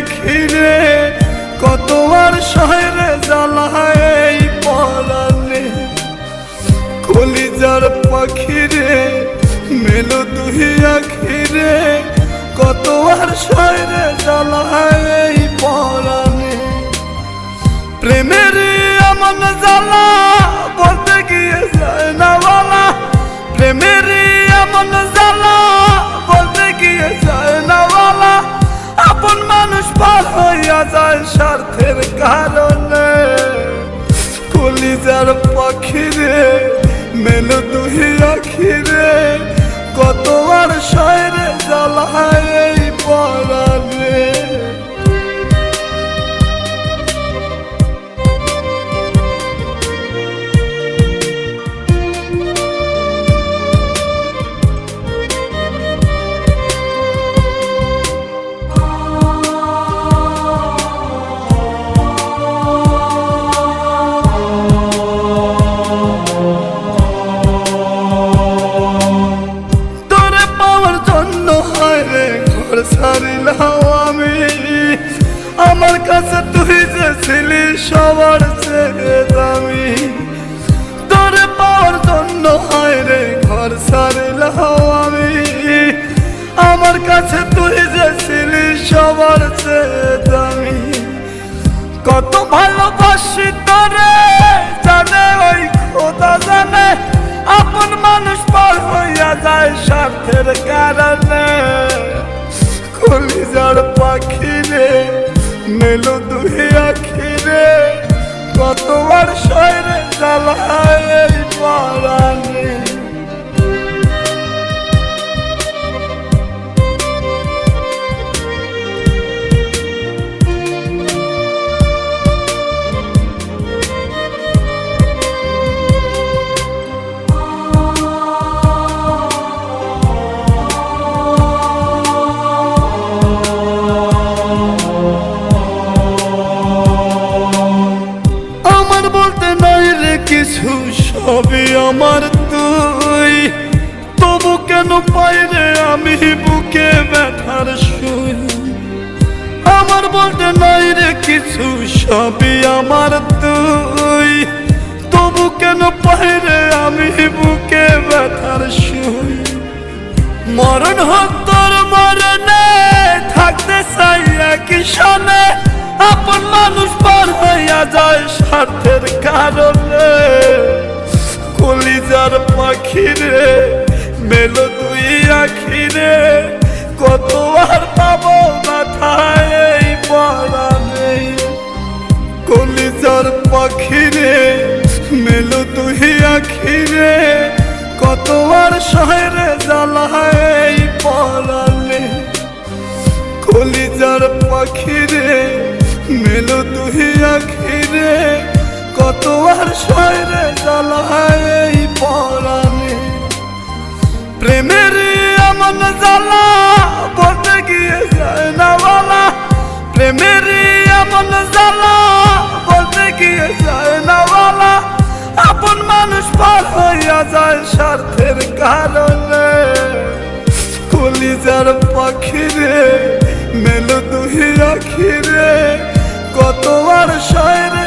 আখিরে কত আর শহরে জ্বালায় এই পরাণে। কলিজার পাখিরে মেলো তুই আখিরে কত আর শহরে জ্বালায় এই পরাণে। প্রেমের এমন জ্বালা বলতে গিয়ে যায় না বলা, প্রেমের এমন জ্বালা বলতে গিয়ে যায় না বলা। আপন মানুষ পার হইয়া যায় স্বার্থের কারণে। কলিজার পাখিরে মেলো তুই আখিরে কত আর শহরে জ্বালায় এই পরাণে। ছাড়িলাম আমি আমার কাছে তুই যে ছিলি সবার চেয়ে দামি। তোরে পাওয়ার জন্য হয় রে ঘর ছাড়িলাম আমি আমার কাছে তুই যে ছিলি সবার চেয়ে দামি। কত ভালোবাসি তোরে জানে ওই খোদা জানে, আপন মানুষ পার হইয়া যায় স্বার্থের কারণে। কলিজার পাখিরে মেলো তুই আখিরে কত আর শহরে জ্বালায় এই পরাণে। কিছু সবই আমার তুই, তবু কেন পাই রে আমি বুকে ব্যথার সুই। আমার বলতে নাই রে কিছু সবই আমার তুই, তবু কেন পাই রে আমি বুকে ব্যথার সুই। মরণ হোক তোর মরণে থাকতে চাই একই সনে, আপন মানুষ পার হইয়া যায় স্বার্থের কারণে। কলিজার পাখিরে মেলো তুই আখিরে কত আর পাবো মাথায় এই পরাণে। কলিজার পাখিরে মেলো তুই আখিরে কত আর শহরে জ্বালায় এই পরাণে। কলিজার পাখিরে মেলো তুই আখিরে কত আর শহরে জ্বালায় এই পরাণে। প্রেমের এমন জ্বালা বলতে গিয়ে যায় না বলা, প্রেমের এমন জ্বালা বলতে গিয়ে যায় না বলা। আপন মানুষ পার হইয়া যায় স্বার্থের কারণে। কলিজার পাখিরে মেলো তুই আখিরে কত আর শহরে